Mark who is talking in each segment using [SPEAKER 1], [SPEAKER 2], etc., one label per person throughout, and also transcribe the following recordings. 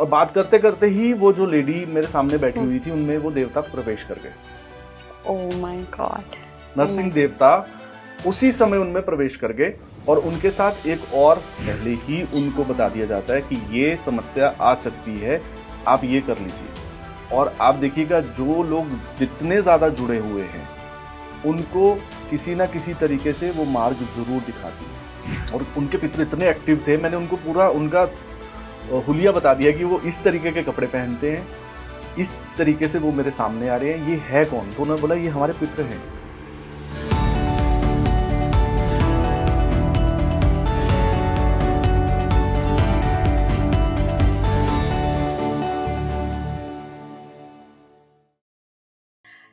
[SPEAKER 1] और बात करते करते ही वो जो लेडी मेरे सामने बैठी हुई थी उनमें वो देवता प्रवेश कर गए।
[SPEAKER 2] Oh my God.
[SPEAKER 1] नरसिंह देवता उसी समय उनमें प्रवेश कर गए और उनके साथ एक और पहले ही उनको बता दिया जाता है कि ये समस्या आ सकती है, आप ये कर लीजिए। और आप देखिएगा जो लोग जितने ज़्यादा जुड़े हुए हैं उनको किसी ना किसी तरीके से वो मार्ग ज़रूर दिखाती है। और उनके पितर इतने एक्टिव थे, मैंने उनको पूरा उनका हुलिया बता दिया कि वो इस तरीके के कपड़े पहनते हैं, इस तरीके से वो मेरे सामने आ रहे हैं, ये है कौन? तो उन्होंने बोला ये हमारे पितर हैं।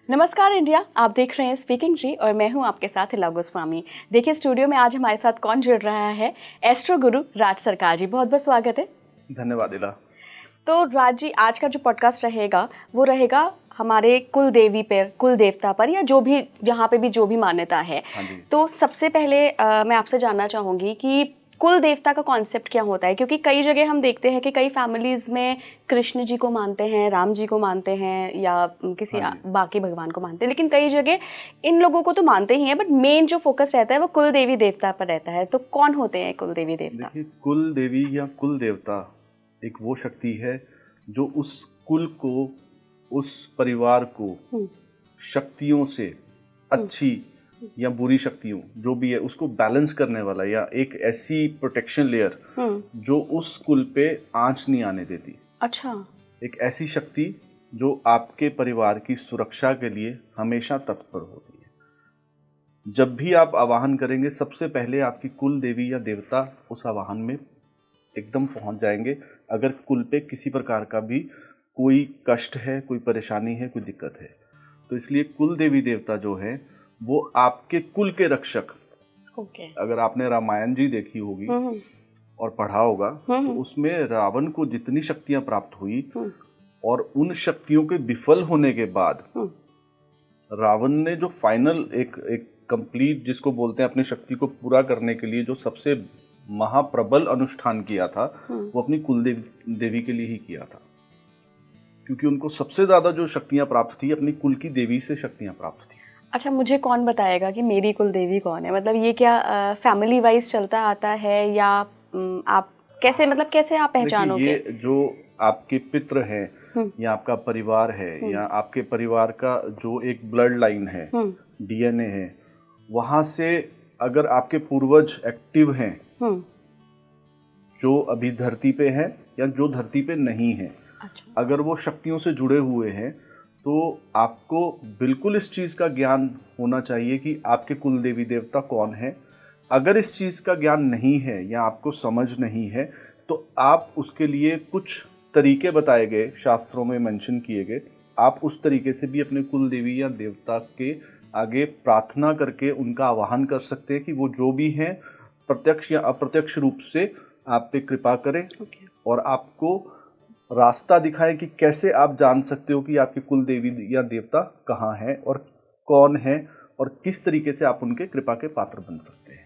[SPEAKER 2] नमस्कार इंडिया, आप देख रहे हैं स्पीकिंग जी और मैं हूं आपके साथ हिला गोस्वामी। देखिए स्टूडियो में आज हमारे साथ कौन जुड़ रहा है, एस्ट्रो गुरु राज सरकार जी। बहुत बहुत स्वागत है।
[SPEAKER 1] धन्यवाद इला।
[SPEAKER 2] तो राज जी, आज का जो पॉडकास्ट रहेगा वो रहेगा हमारे कुल देवी पर, कुल देवता पर, या जो भी जहाँ पे भी जो भी मान्यता है। तो सबसे पहले मैं आपसे जानना चाहूँगी कि कुल देवता का कॉन्सेप्ट क्या होता है, क्योंकि कई जगह हम देखते हैं कि कई फैमिलीज में कृष्ण जी को मानते हैं, राम जी को मानते हैं, या किसी बाकी भगवान को मानते हैं, लेकिन कई जगह इन लोगों को तो मानते ही हैं, बट मेन जो फोकस रहता है वो कुल देवी देवता पर रहता है। तो कौन होते हैं कुल देवी देवता?
[SPEAKER 1] देखिए, कुल देवी या कुल देवता एक वो शक्ति है जो उस कुल को, उस परिवार को शक्तियों से, अच्छी या बुरी शक्तियों जो भी है उसको बैलेंस करने वाला, या एक ऐसी प्रोटेक्शन लेयर जो उस कुल पे आंच नहीं आने देती।
[SPEAKER 2] अच्छा।
[SPEAKER 1] एक ऐसी शक्ति जो आपके परिवार की सुरक्षा के लिए हमेशा तत्पर होती है। जब भी आप आवाहन करेंगे सबसे पहले आपकी कुल देवी या देवता उस आवाहन में एकदम पहुंच जाएंगे। अगर कुल पे किसी प्रकार का भी कोई कष्ट है, कोई परेशानी है, कोई दिक्कत है, तो इसलिए कुल देवी देवता जो है वो आपके कुल के रक्षक। अगर आपने रामायण जी देखी होगी और पढ़ा होगा तो उसमें रावण को जितनी शक्तियां प्राप्त हुई और उन शक्तियों के विफल होने के बाद रावण ने जो फाइनल एक कंप्लीट, जिसको बोलते हैं अपनी शक्ति को पूरा करने के लिए जो सबसे महाप्रबल अनुष्ठान किया था, वो अपनी कुल देवी के लिए ही किया था, क्योंकि उनको सबसे ज्यादा जो शक्तियां प्राप्त थी अपनी कुल की देवी से शक्तियां प्राप्त थी।
[SPEAKER 2] अच्छा, मुझे कौन बताएगा कि मेरी कुल देवी कौन है? मतलब ये क्या फैमिली वाइज चलता आता है, या आप कैसे, मतलब कैसे आप पहचानोगे?
[SPEAKER 1] ये जो आपके पितृ हैं या आपका परिवार है या आपके परिवार का जो एक ब्लड लाइन है, डीएनए है, वहां से अगर आपके पूर्वज एक्टिव हैं जो अभी धरती पे हैं या जो धरती पे नहीं है, अगर वो शक्तियों से जुड़े हुए हैं तो आपको बिल्कुल इस चीज़ का ज्ञान होना चाहिए कि आपके कुल देवी देवता कौन है। अगर इस चीज़ का ज्ञान नहीं है या आपको समझ नहीं है तो आप उसके लिए कुछ तरीके बताए गए, शास्त्रों में मेंशन किए गए, आप उस तरीके से भी अपने कुल देवी या देवता के आगे प्रार्थना करके उनका आवाहन कर सकते हैं कि वो जो भी हैं प्रत्यक्ष या अप्रत्यक्ष रूप से आप पे कृपा करें और आपको रास्ता दिखाए कि कैसे आप जान सकते हो कि आपके कुल देवी या देवता कहाँ है और कौन है और किस तरीके से आप उनके कृपा के पात्र बन सकते हैं।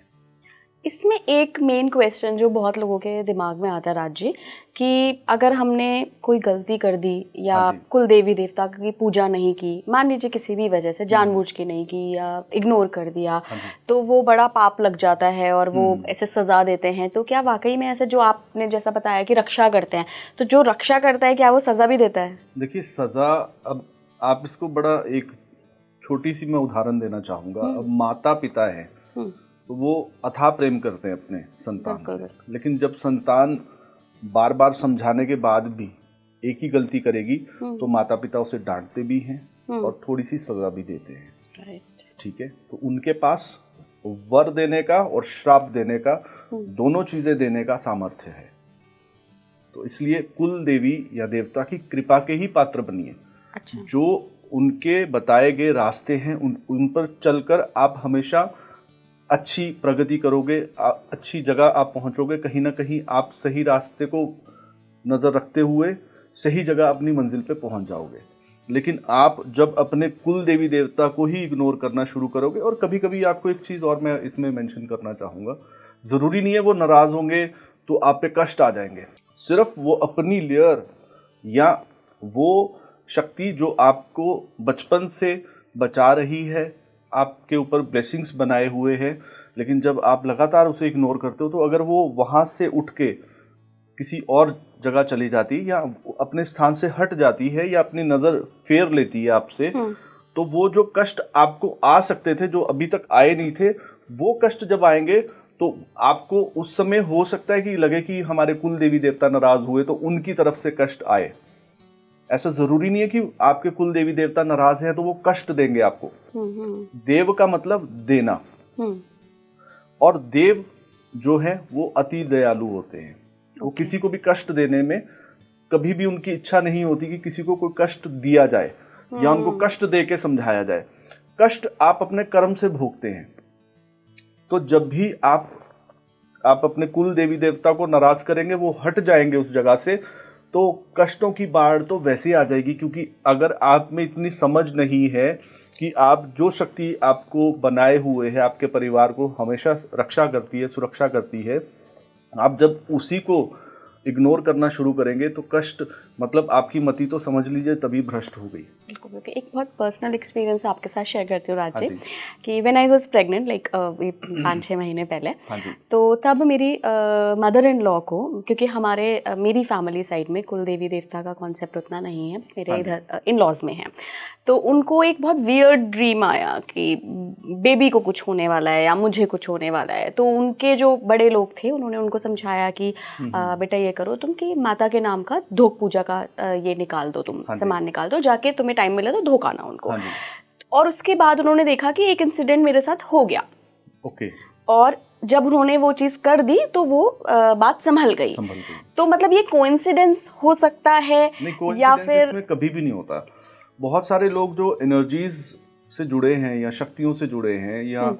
[SPEAKER 2] इसमें एक मेन क्वेश्चन जो बहुत लोगों के दिमाग में आता है राज जी, कि अगर हमने कोई गलती कर दी या कुल देवी देवता की पूजा नहीं की, मान लीजिए किसी भी वजह से जानबूझ के नहीं की या इग्नोर कर दिया, तो वो बड़ा पाप लग जाता है और वो ऐसे सजा देते हैं। तो क्या वाकई में ऐसे जो आपने जैसा बताया कि रक्षा करते हैं, तो जो रक्षा करता है क्या वो सजा भी देता है?
[SPEAKER 1] देखिए, सजा, अब आप इसको बड़ा एक छोटी सी मैं उदाहरण देना चाहूँगा। अब माता पिता है तो वो अथाह प्रेम करते हैं अपने संतान से, लेकिन जब संतान बार बार समझाने के बाद भी एक ही गलती करेगी तो माता पिता उसे डांटते भी हैं और थोड़ी सी सजा भी देते हैं। ठीक है, तो उनके पास वर देने का और श्राप देने का, दोनों चीजें देने का सामर्थ्य है। तो इसलिए कुल देवी या देवता की कृपा के ही पात्र बनिए। जो उनके बताए गए रास्ते हैं उन पर चलकर आप हमेशा अच्छी प्रगति करोगे, अच्छी जगह आप पहुंचोगे। कहीं ना कहीं आप सही रास्ते को नज़र रखते हुए सही जगह अपनी मंजिल पे पहुंच जाओगे। लेकिन आप जब अपने कुल देवी देवता को ही इग्नोर करना शुरू करोगे, और कभी कभी आपको एक चीज़ और मैं इसमें मेंशन करना चाहूँगा, ज़रूरी नहीं है वो नाराज़ होंगे तो आप पे कष्ट आ जाएंगे। सिर्फ वो अपनी लेयर या वो शक्ति जो आपको बचपन से बचा रही है, आपके ऊपर ब्लेसिंग्स बनाए हुए हैं, लेकिन जब आप लगातार उसे इग्नोर करते हो तो अगर वो वहाँ से उठ के किसी और जगह चली जाती है या अपने स्थान से हट जाती है या अपनी नज़र फेर लेती है आपसे, तो वो जो कष्ट आपको आ सकते थे जो अभी तक आए नहीं थे, वो कष्ट जब आएंगे तो आपको उस समय हो सकता है कि लगे कि हमारे कुल देवी देवता नाराज हुए तो उनकी तरफ से कष्ट आए। ऐसा जरूरी नहीं है कि आपके कुल देवी देवता नाराज हैं तो वो कष्ट देंगे आपको। देव का मतलब देना, और देव जो है वो अति दयालु होते हैं। वो किसी को भी कष्ट देने में कभी भी उनकी इच्छा नहीं होती कि किसी को कोई कष्ट दिया जाए या उनको कष्ट दे के समझाया जाए। कष्ट आप अपने कर्म से भोगते हैं। तो जब भी आप अपने कुल देवी देवता को नाराज करेंगे, वो हट जाएंगे उस जगह से, तो कष्टों की बाढ़ तो वैसे ही आ जाएगी। क्योंकि अगर आप में इतनी समझ नहीं है कि आप जो शक्ति आपको बनाए हुए है, आपके परिवार को हमेशा रक्षा करती है, सुरक्षा करती है, आप जब उसी को इग्नोर करना शुरू करेंगे तो कष्ट मतलब आपकी मति तो समझ लीजिए तभी भ्रष्ट हो गई।
[SPEAKER 2] बिल्कुल बिल्कुल। एक बहुत पर्सनल एक्सपीरियंस आपके साथ शेयर करती हूँ राज जी, कि when I was pregnant like 5-6 महीने पहले, तो तब मेरी मदर इन लॉ को, क्योंकि मेरी फैमिली साइड में कुल देवी देवता का कॉन्सेप्ट उतना नहीं है, मेरे इधर इन लॉज में है, तो उनको एक बहुत वियर्ड ड्रीम आया कि बेबी को कुछ होने वाला है या मुझे कुछ होने वाला है। तो उनके जो बड़े लोग थे उन्होंने उनको समझाया कि बेटा ये करो तुम कि माता के नाम का धोक पूजा का ये निकाल दो, तुम सामान निकाल दो, जाके तुम्हें टाइम मिले तो धोक आना उनको। और उसके बाद उन्होंने देखा कि एक इंसिडेंट मेरे साथ हो गया। और जब उन्होंने वो चीज कर दी तो वो बात संभल गई। तो मतलब ये कोइंसिडेंस हो सकता है या फिर
[SPEAKER 1] इसमें कभी भी नहीं होता। बहुत सारे लोग जो एनर्जीज से जुड़े हैं या शक्तियों से जुड़े हैं या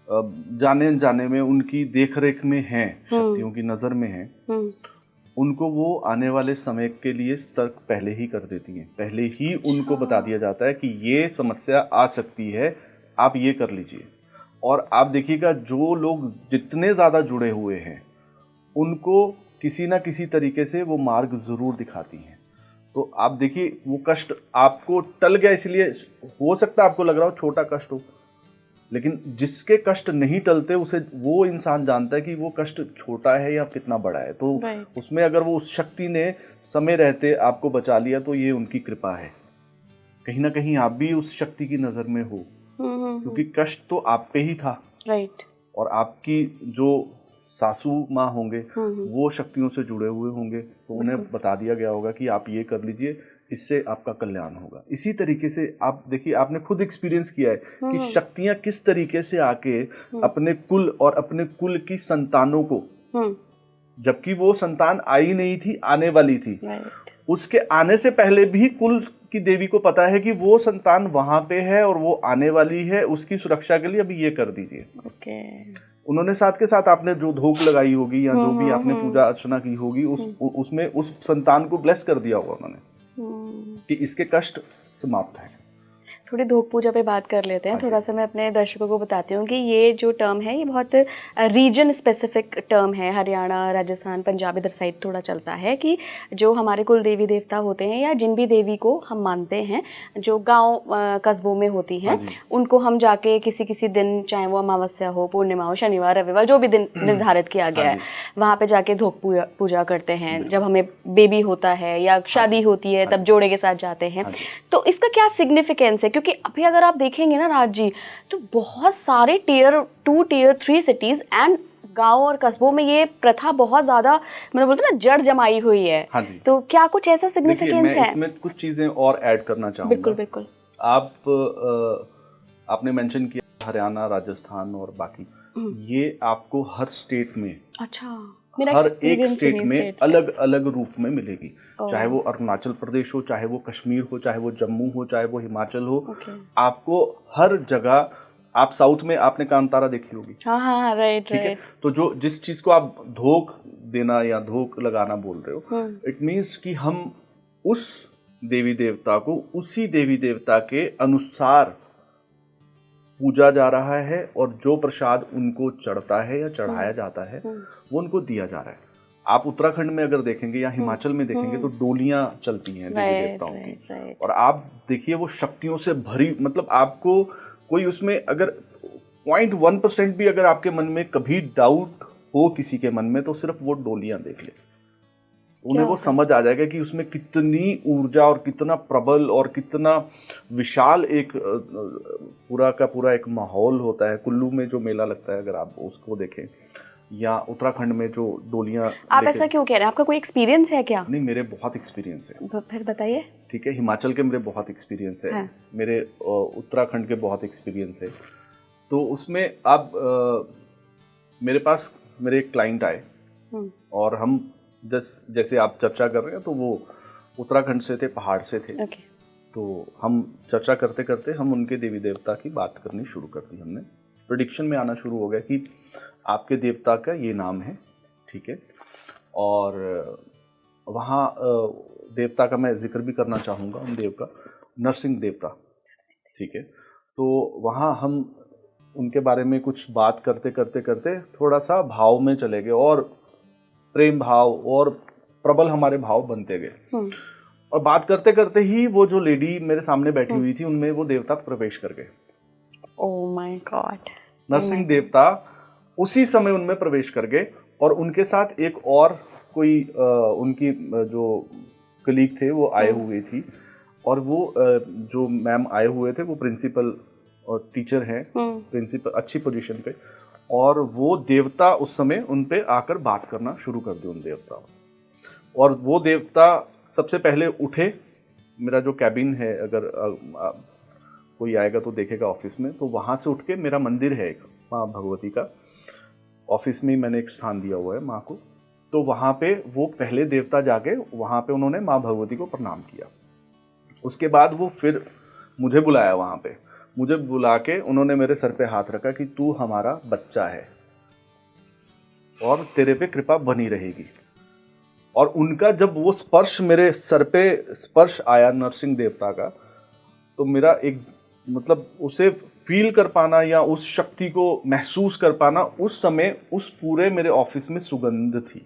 [SPEAKER 1] जाने अनजाने में उनकी देखरेख में हैं, शक्तियों की नजर में हैं, उनको वो आने वाले समय के लिए सतर्क पहले ही कर देती हैं। पहले ही उनको बता दिया जाता है कि ये समस्या आ सकती है, आप ये कर लीजिए। और आप देखिएगा जो लोग जितने ज़्यादा जुड़े हुए हैं उनको किसी ना किसी तरीके से वो मार्ग ज़रूर दिखाती हैं। तो आप देखिए वो कष्ट आपको टल गया, इसलिए हो सकता है आपको लग रहा हो छोटा कष्ट हो, लेकिन जिसके कष्ट नहीं टलते उसे वो इंसान जानता है कि वो कष्ट छोटा है या कितना बड़ा है। तो उसमें अगर वो उस शक्ति ने समय रहते आपको बचा लिया तो ये उनकी कृपा है। कहीं ना कहीं आप भी उस शक्ति की नज़र में हो, क्योंकि कष्ट तो आप पे ही था। और आपकी जो सासू माँ होंगे वो शक्तियों से जुड़े हुए होंगे, तो उन्हें बता दिया गया होगा कि आप ये कर लीजिए, इससे आपका कल्याण होगा। इसी तरीके से आप देखिए, आपने खुद एक्सपीरियंस किया है कि शक्तियां किस तरीके से आके अपने कुल और अपने कुल की संतानों को, जबकि वो संतान आई नहीं थी, आने वाली थी, उसके आने से पहले भी कुल की देवी को पता है कि वो संतान वहां पे है और वो आने वाली है, उसकी सुरक्षा के लिए अभी ये कर दीजिए। उन्होंने साथ के साथ आपने जो धूप लगाई होगी या जो भी आपने पूजा अर्चना की होगी उसमें उस संतान को ब्लेस कर दिया होगा उन्होंने कि इसके कष्ट समाप्त हैं।
[SPEAKER 2] थोड़ी धूप पूजा पे बात कर लेते हैं। थोड़ा सा मैं अपने दर्शकों को बताती हूँ कि ये जो टर्म है ये बहुत रीजन स्पेसिफिक टर्म है। हरियाणा, राजस्थान, पंजाब इधर साइड थोड़ा चलता है कि जो हमारे कुल देवी देवता होते हैं या जिन भी देवी को हम मानते हैं जो गांव कस्बों में होती हैं, उनको हम जाके किसी किसी दिन, चाहे वो अमावस्या हो, पूर्णिमा हो, शनिवार, रविवार, जो भी दिन निर्धारित किया गया है, वहाँ पे जाके धूप पूजा करते हैं। जब हमें बेबी होता है या शादी होती है तब जोड़े के साथ जाते हैं। तो इसका क्या सिग्निफिकेंस है? क्योंकि अभी अगर आप देखेंगे ना राज जी, तो बहुत सारे टियर 2, टियर 3 सिटीज एंड गांव और कस्बों में ये प्रथा बहुत ज्यादा, मतलब बोलते हैं ना, जड़ जमाई हुई है। तो क्या कुछ ऐसा सिग्निफिकेंस है?
[SPEAKER 1] मैं इसमें कुछ चीजें और ऐड करना चाहूंगा।
[SPEAKER 2] बिल्कुल बिल्कुल।
[SPEAKER 1] आपने मेंशन किया हरियाणा, राजस्थान और बाकी, ये आपको हर स्टेट में, हर एक स्टेट में अलग अलग रूप में मिलेगी। चाहे वो अरुणाचल प्रदेश हो, चाहे वो कश्मीर हो, चाहे वो जम्मू हो, चाहे वो हिमाचल हो, आपको हर जगह, आप साउथ में आपने कांतारा देखी होगी।
[SPEAKER 2] राइट,
[SPEAKER 1] ठीक है। तो जो जिस चीज को आप धोख देना या धोख लगाना बोल रहे हो, इट मीन्स कि हम उस देवी देवता को उसी देवी देवता के अनुसार पूजा जा रहा है और जो प्रसाद उनको चढ़ता है या चढ़ाया जाता है वो उनको दिया जा रहा है। आप उत्तराखंड में अगर देखेंगे या हिमाचल में देखेंगे तो डोलियां चलती हैं देवी देवताओं की, और आप देखिए वो शक्तियों से भरी, मतलब आपको कोई उसमें अगर 0.1% भी अगर आपके मन में कभी डाउट हो किसी के मन में, तो सिर्फ वो डोलियां देख ले, उन्हें वो समझ आ जाएगा कि उसमें कितनी ऊर्जा और कितना प्रबल और कितना विशाल एक पूरा का पूरा एक माहौल होता है। कुल्लू में जो मेला लगता है अगर आप उसको देखें, या उत्तराखंड में जो डोलियां।
[SPEAKER 2] आप ऐसा क्यों कह रहे हैं? आपका कोई एक्सपीरियंस है क्या?
[SPEAKER 1] नहीं, मेरे बहुत एक्सपीरियंस है।
[SPEAKER 2] फिर बताइए।
[SPEAKER 1] ठीक है, हिमाचल के मेरे बहुत एक्सपीरियंस है, हाँ। मेरे उत्तराखंड के बहुत एक्सपीरियंस है। तो उसमें आप मेरे पास मेरे एक क्लाइंट आए और हम जैसे आप चर्चा कर रहे हैं तो वो उत्तराखंड से थे, पहाड़ से थे। तो हम चर्चा करते करते हम उनके देवी देवता की बात करनी शुरू कर दी। हमने प्रेडिक्शन में आना शुरू हो गया कि आपके देवता का ये नाम है, ठीक है। और वहाँ देवता का मैं जिक्र भी करना चाहूँगा, उन देव का नरसिंह देवता, ठीक है। तो वहाँ हम उनके बारे में कुछ बात करते करते करते थोड़ा सा भाव में चले गए, और प्रेम भाव और प्रबल हमारे भाव बनते गए। और बात करते करते ही वो जो लेडी मेरे सामने बैठी हुई थी, उनमें वो देवता प्रवेश कर गए।
[SPEAKER 2] Oh my God.
[SPEAKER 1] नरसिंह देवता उसी समय उनमें प्रवेश कर गए, और उनके साथ एक और कोई उनकी जो कलीग थे वो आए हुए थी, और वो जो मैम आए हुए थे वो प्रिंसिपल और टीचर हैं, प्रिंसिपल अच्छी पोजीशन पे, और वो देवता उस समय उन पे आकर बात करना शुरू कर दी उन देवताओं। और वो देवता सबसे पहले उठे, मेरा जो कैबिन है अगर कोई आएगा तो देखेगा ऑफिस में, तो वहाँ से उठ के मेरा मंदिर है एक माँ भगवती का, ऑफिस में ही मैंने एक स्थान दिया हुआ है माँ को। तो वहाँ पे वो पहले देवता जाके वहाँ पे उन्होंने माँ भगवती को प्रणाम किया। उसके बाद वो फिर मुझे बुलाया, वहाँ पे मुझे बुला के उन्होंने मेरे सर पे हाथ रखा कि तू हमारा बच्चा है और तेरे पे कृपा बनी रहेगी। और उनका जब वो स्पर्श मेरे सर पे स्पर्श आया नरसिंह देवता का, तो मेरा एक मतलब उसे फील कर पाना या उस शक्ति को महसूस कर पाना, उस समय उस पूरे मेरे ऑफिस में सुगंध थी,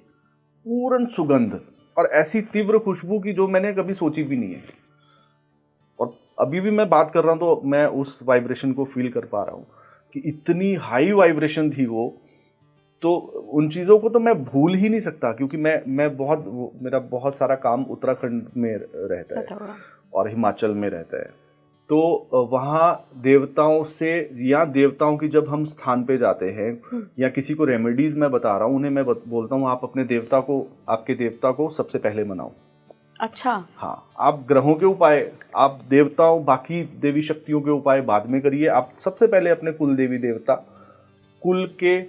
[SPEAKER 1] पूर्ण सुगंध, और ऐसी तीव्र खुशबू की जो मैंने कभी सोची भी नहीं है। और अभी भी मैं बात कर रहा हूँ तो मैं उस वाइब्रेशन को फील कर पा रहा हूँ कि इतनी हाई वाइब्रेशन थी वो। तो उन चीज़ों को तो मैं भूल ही नहीं सकता, क्योंकि मेरा बहुत सारा काम उत्तराखंड में रहता है और हिमाचल में रहता है। तो वहाँ देवताओं से या देवताओं की जब हम स्थान पे जाते हैं या किसी को रेमेडीज मैं बता रहा हूँ, उन्हें मैं बोलता हूँ आप अपने देवता को, आपके देवता को सबसे पहले मनाओ।
[SPEAKER 2] अच्छा।
[SPEAKER 1] हाँ, आप ग्रहों के उपाय, आप देवताओं बाकी देवी शक्तियों के उपाय बाद में करिए। आप सबसे पहले अपने कुल देवी देवता, कुल के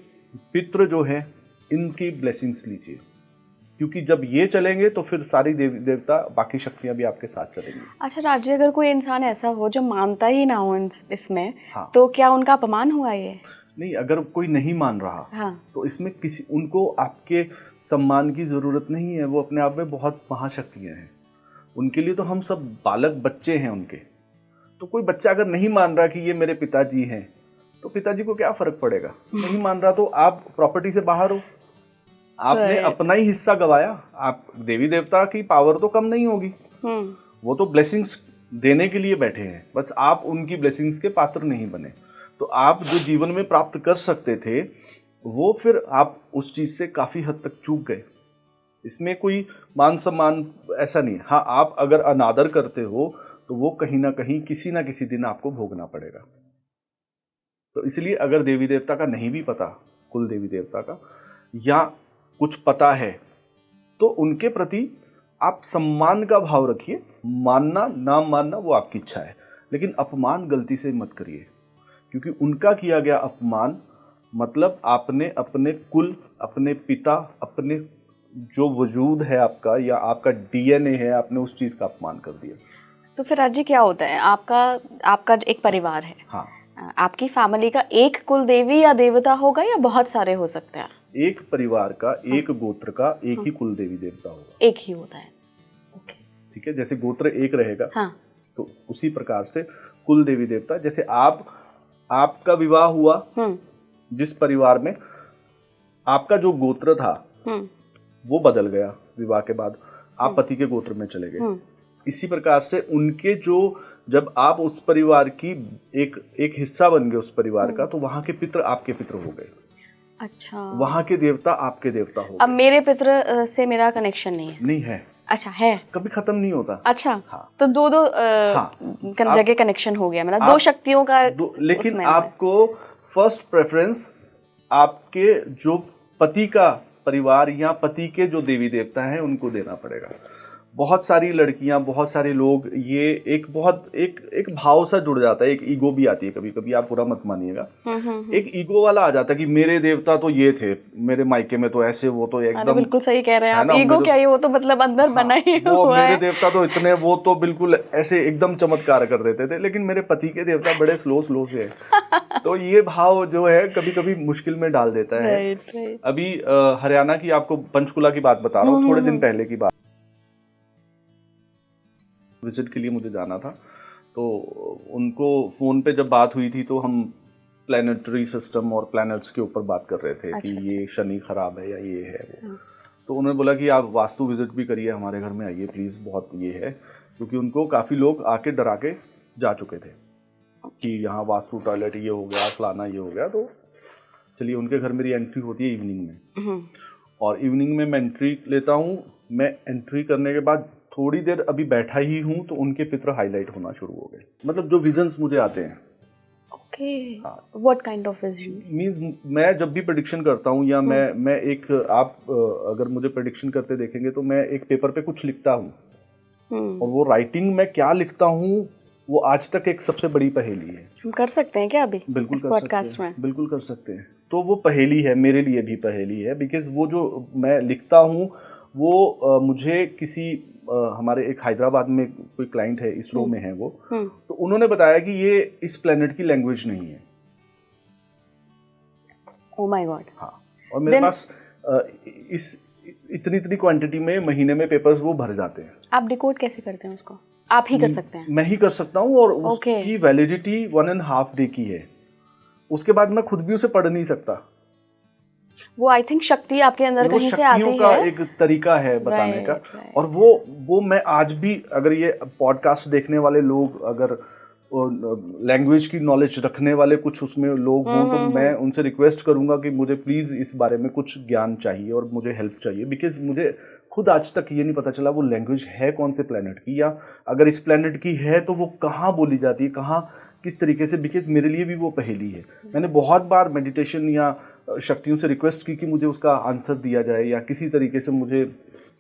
[SPEAKER 1] पितृ जो है, इनकी ब्लेसिंग्स लीजिए, क्योंकि जब ये चलेंगे तो फिर सारी देवी देवता बाकी शक्तियां भी आपके साथ चलेंगी। अच्छा
[SPEAKER 2] राजू, अगर कोई इंसान ऐसा हो जो मानता ही ना हो इसमें, हाँ, तो क्या उनका अपमान हुआ ये?
[SPEAKER 1] नहीं, अगर कोई नहीं मान रहा, हाँ, तो इसमें उनको आपके सम्मान की जरूरत नहीं है। वो अपने आप में बहुत महाशक्तियां हैं, उनके लिए तो हम सब बालक बच्चे हैं उनके। तो कोई बच्चा अगर नहीं मान रहा कि ये मेरे पिताजी हैं, तो पिताजी को क्या फर्क पड़ेगा? नहीं मान रहा तो आप प्रॉपर्टी से बाहर हो, आपने अपना ही हिस्सा गवाया। आप देवी देवता की पावर तो कम नहीं होगी, वो तो ब्लेसिंग्स देने के लिए बैठे हैं, बस आप उनकी ब्लेसिंग्स के पात्र नहीं बने। तो आप जो जीवन में प्राप्त कर सकते थे वो फिर आप उस चीज से काफी हद तक चूक गए। इसमें कोई मान सम्मान ऐसा नहीं। हाँ, आप अगर अनादर करते हो तो वो कहीं ना कहीं किसी ना किसी दिन आपको भोगना पड़ेगा। तो इसलिए अगर देवी देवता का नहीं भी पता, कुल देवी देवता का, या कुछ पता है, तो उनके प्रति आप सम्मान का भाव रखिए। मानना ना मानना वो आपकी इच्छा है, लेकिन अपमान गलती से मत करिए, क्योंकि उनका किया गया अपमान मतलब आपने अपने कुल, अपने पिता, अपने जो वजूद है आपका या आपका डीएनए है, आपने उस चीज का अपमान कर दिया।
[SPEAKER 2] तो फिर राज जी क्या होता है, आपका एक परिवार है, हाँ, आपकी फैमिली का एक कुल देवी या देवता होगा या बहुत सारे हो सकते हैं?
[SPEAKER 1] एक परिवार का, एक गोत्र का एक ही कुल देवी देवता होगा,
[SPEAKER 2] एक ही होता है। ओके,
[SPEAKER 1] ठीक है। जैसे गोत्र एक रहेगा,
[SPEAKER 2] हाँ,
[SPEAKER 1] तो उसी प्रकार से कुल देवी देवता। जैसे आपका विवाह हुआ जिस परिवार में, आपका जो गोत्र था वो बदल गया विवाह के बाद, आप पति के गोत्र में चले गए। इसी प्रकार से उनके जो, जब आप उस परिवार की एक हिस्सा बन गए उस परिवार का, तो वहाँ के पितृ आपके पितृ हो गए। अच्छा, वहाँ के देवता आपके देवता हो गए।
[SPEAKER 2] अब मेरे पितृ से मेरा कनेक्शन नहीं है। अच्छा, है,
[SPEAKER 1] कभी खत्म नहीं होता।
[SPEAKER 2] अच्छा, हाँ। तो दो जगह कनेक्शन हो गया, मतलब दो शक्तियों का।
[SPEAKER 1] लेकिन आपको फर्स्ट प्रेफरेंस आपके जो पति का परिवार या पति के जो देवी देवता हैं उनको देना पड़ेगा। बहुत सारी लड़कियां, बहुत सारे लोग, ये एक भाव सा जुड़ जाता है, एक ईगो भी आती है कभी कभी, आप बुरा मत मानिएगा। एक ईगो वाला आ जाता है कि मेरे देवता तो ये थे, मेरे मायके में तो ऐसे, वो तो एकदम।
[SPEAKER 2] बिल्कुल सही कह रहे हैं आप। ईगो क्या है, वो तो मतलब अंदर बना ही हुआ है।
[SPEAKER 1] मेरे देवता तो इतने, वो तो बिल्कुल ऐसे एकदम चमत्कार कर देते थे, लेकिन मेरे पति के देवता बड़े स्लो से है। तो ये भाव जो है कभी कभी मुश्किल में डाल देता है। अभी हरियाणा की आपको पंचकुला की बात बता रहा हूँ, थोड़े दिन पहले की बात। विजिट के लिए मुझे जाना था, तो उनको फ़ोन पे जब बात हुई थी तो हम प्लानिटरी सिस्टम और प्लैनेट्स के ऊपर बात कर रहे थे। अच्छा, कि ये शनि खराब है या ये है वो। तो उन्होंने बोला कि आप वास्तु विजिट भी करिए, हमारे घर में आइए प्लीज़, बहुत ये है, क्योंकि उनको काफ़ी लोग आके डरा के जा चुके थे कि यहाँ वास्तु टॉयलेट ये हो गया, फलाना ये हो गया। तो चलिए, उनके घर मेरी एंट्री होती है इवनिंग में, और इवनिंग में मैं एंट्री लेता हूँ। मैं एंट्री करने के बाद थोड़ी देर अभी बैठा ही हूँ तो उनके पितृ हाईलाइट होना शुरू हो गए, मतलब जो विजन्स मुझे आते हैं।
[SPEAKER 2] Okay, what kind of visions?
[SPEAKER 1] Means मैं जब भी प्रेडिक्शन करता हूँ या मैं एक, आप अगर मुझे प्रेडिक्शन करते देखेंगे तो मैं एक पेपर पे कुछ लिखता हूँ, और वो राइटिंग में क्या लिखता हूँ वो आज तक एक सबसे बड़ी पहेली है।
[SPEAKER 2] हम कर सकते हैं क्या अभी?
[SPEAKER 1] बिल्कुल कर सकते हैं, बिल्कुल कर सकते हैं। तो वो पहेली है, मेरे लिए भी पहेली है, बिकॉज वो जो मैं लिखता हूँ वो मुझे किसी हमारे एक हैदराबाद में कोई क्लाइंट है, इसरो में है वो, तो उन्होंने बताया कि ये इस प्लेनेट की लैंग्वेज नहीं है।
[SPEAKER 2] Oh my God.
[SPEAKER 1] हाँ, और मेरे पास इस इतनी क्वांटिटी में महीने में पेपर्स वो भर जाते हैं।
[SPEAKER 2] आप डिकोड कैसे करते हैं उसको? आप ही कर सकते हैं?
[SPEAKER 1] मैं ही कर सकता हूँ, और उसकी वैलिडिटी 1.5 डे की है। उसके बाद मैं खुद भी उसे पढ़ नहीं सकता।
[SPEAKER 2] वो आई थिंक शक्ति आपके अंदर कहीं से आती है,
[SPEAKER 1] का एक तरीका है बताने का। और वो मैं आज भी, अगर ये पॉडकास्ट देखने वाले लोग, अगर लैंग्वेज की नॉलेज रखने वाले कुछ उसमें लोग हों, तो मैं उनसे रिक्वेस्ट करूंगा कि मुझे प्लीज़ इस बारे में कुछ ज्ञान चाहिए और मुझे हेल्प चाहिए, बिकॉज मुझे खुद आज तक ये नहीं पता चला वो लैंग्वेज है कौन से प्लेनेट की, या अगर इस प्लेनेट की है तो वो कहाँ बोली जाती है, कहाँ किस तरीके से, बिकॉज मेरे लिए भी वो पहेली है। मैंने बहुत बार मेडिटेशन या शक्तियों से रिक्वेस्ट की कि मुझे उसका आंसर दिया जाए या किसी तरीके से मुझे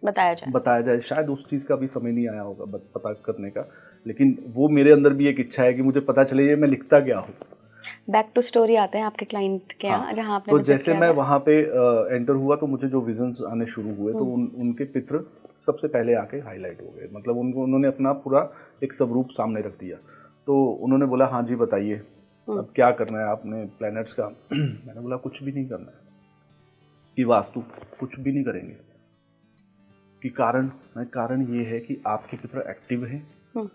[SPEAKER 1] बताया जाए। शायद उस चीज़ का भी समय नहीं आया होगा पता करने का, लेकिन वो मेरे अंदर भी एक इच्छा है कि मुझे पता चले ये मैं लिखता क्या हूँ।
[SPEAKER 2] बैक टू स्टोरी आते हैं आपके क्लाइंट के यहाँ, जहाँ आपने
[SPEAKER 1] तो जैसे मैं वहाँ पे एंटर हुआ तो मुझे जो विजन्स आने शुरू हुए, तो उनके पितृ सबसे पहले आके हाईलाइट हो गए, मतलब उन्होंने अपना पूरा एक स्वरूप सामने रख दिया। तो उन्होंने बोला, हाँ जी बताइए, अब क्या करना है आपने प्लैनेट्स का? मैंने बोला कुछ भी नहीं करना है, कि वास्तु कुछ भी नहीं करेंगे, कि कारण ये है कि आपके पितृ एक्टिव हैं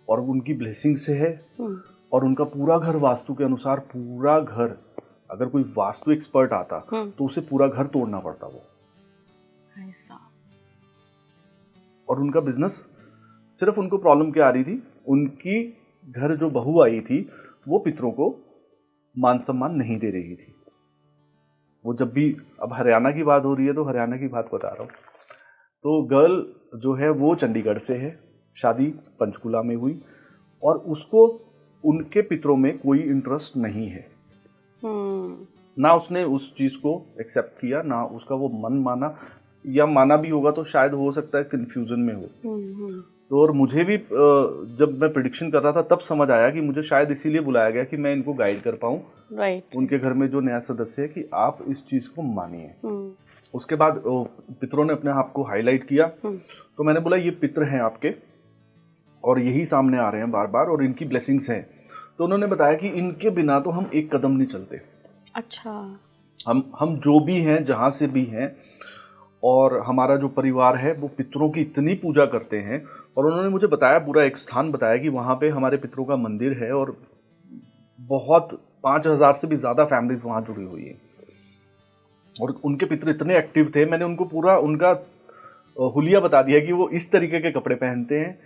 [SPEAKER 1] और उनकी ब्लेसिंग से है, और उनका पूरा घर वास्तु के अनुसार, पूरा घर, अगर कोई वास्तु एक्सपर्ट आता तो उसे पूरा घर तोड़ना पड़ता वो ऐसा। और उनका बिजनेस, सिर्फ उनको प्रॉब्लम क्या आ रही थी, उनकी घर जो बहू आई थी वो पितरों को मान सम्मान नहीं दे रही थी। वो जब भी, अब हरियाणा की बात हो रही है तो हरियाणा की बात बता रहा हूँ, तो गर्ल जो है वो चंडीगढ़ से है, शादी पंचकुला में हुई, और उसको उनके पितरों में कोई इंटरेस्ट नहीं है। ना उसने उस चीज़ को एक्सेप्ट किया, ना उसका वो मन माना, या माना भी होगा तो शायद हो सकता है कंफ्यूजन में हो। तो और मुझे भी जब मैं प्रेडिक्शन कर रहा था तब समझ आया कि मुझे शायद इसीलिए बुलाया गया कि मैं इनको गाइड कर पाऊँ, उनके घर में जो नया सदस्य है, कि आप इस चीज़ को मानिए। उसके बाद पितरों ने अपने आप को हाईलाइट किया, तो मैंने बोला ये पितर हैं आपके और यही सामने आ रहे हैं बार बार, और इनकी ब्लेसिंग्स हैं। तो उन्होंने बताया कि इनके बिना तो हम एक कदम नहीं चलते। अच्छा। हम जो भी हैं, जहाँ से भी हैं, और हमारा जो परिवार है वो पितरों की इतनी पूजा करते हैं। और उन्होंने मुझे बताया, पूरा एक स्थान बताया कि वहाँ पे हमारे पितरों का मंदिर है, और बहुत 5000 से भी ज़्यादा फैमिलीज वहाँ जुड़ी हुई है। और उनके पितर इतने एक्टिव थे, मैंने उनको पूरा उनका हुलिया बता दिया कि वो इस तरीके के कपड़े पहनते हैं,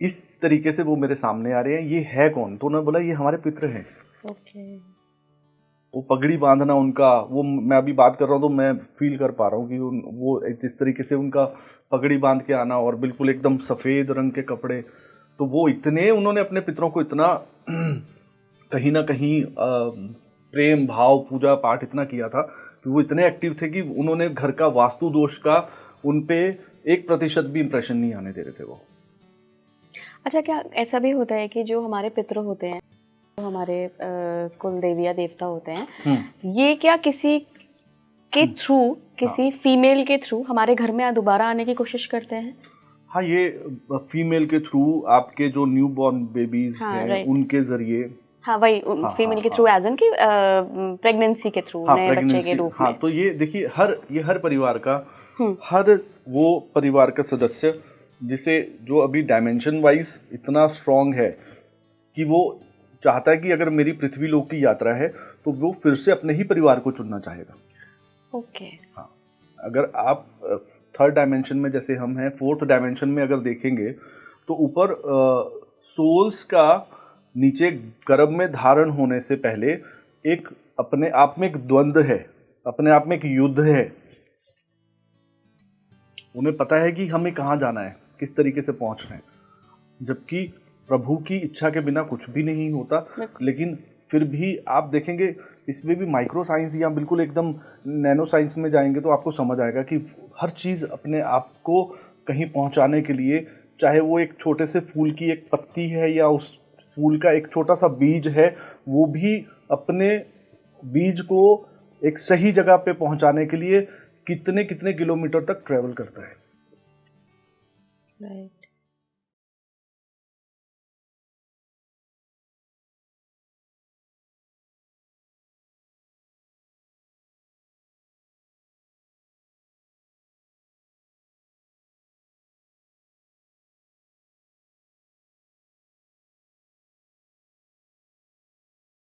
[SPEAKER 1] इस तरीके से वो मेरे सामने आ रहे हैं, ये है कौन? तो उन्होंने बोला ये हमारे पितर हैं। वो पगड़ी बांधना उनका, वो मैं अभी बात कर रहा हूँ तो मैं फील कर पा रहा हूँ कि वो जिस तरीके से उनका पगड़ी बांध के आना और बिल्कुल एकदम सफ़ेद रंग के कपड़े, तो वो इतने, उन्होंने अपने पितरों को इतना कहीं ना कहीं प्रेम भाव पूजा पाठ इतना किया था कि वो इतने एक्टिव थे कि उन्होंने घर का वास्तु दोष का उन पे 1% भी इम्प्रेशन नहीं आने दे रहे थे वो।
[SPEAKER 2] अच्छा, क्या ऐसा भी होता है कि जो हमारे पितर होते हैं, जो हमारे कुल देवी या देवता होते हैं, ये क्या किसी के थ्रू, किसी फीमेल के थ्रू हमारे घर में दोबारा आने की कोशिश करते हैं?
[SPEAKER 1] हाँ, ये फीमेल के थ्रू, आपके जो न्यू बॉर्न बेबीज हैं उनके जरिए।
[SPEAKER 2] हाँ, वही फीमेल के थ्रू, एज इन की प्रेगनेंसी के थ्रू, नए बच्चे के रूप में।
[SPEAKER 1] हाँ, तो ये देखिए हर परिवार का, हर वो परिवार का सदस्य जिसे जो अभी डायमेंशन वाइज इतना स्ट्रांग है कि वो चाहता है कि अगर मेरी पृथ्वी लोक की यात्रा है तो वो फिर से अपने ही परिवार को चुनना चाहेगा।
[SPEAKER 2] ओके।
[SPEAKER 1] हाँ, अगर आप 3rd डायमेंशन में जैसे हम हैं, 4th डायमेंशन में अगर देखेंगे तो ऊपर सोल्स का नीचे गर्भ में धारण होने से पहले एक अपने आप में एक द्वंद्व है, अपने आप में एक युद्ध है। उन्हें पता है कि हमें कहाँ जाना है, किस तरीके से पहुंच रहे हैं, जबकि प्रभु की इच्छा के बिना कुछ भी नहीं होता। लेकिन फिर भी आप देखेंगे इसमें भी माइक्रो साइंस या बिल्कुल एकदम नैनो साइंस में जाएंगे तो आपको समझ आएगा कि हर चीज़ अपने आप को कहीं पहुंचाने के लिए, चाहे वो एक छोटे से फूल की एक पत्ती है या उस फूल का एक छोटा सा बीज है, वो भी अपने बीज को एक सही जगह पे पहुंचाने के लिए कितने कितने किलोमीटर तक ट्रेवल करता है।
[SPEAKER 2] राइट।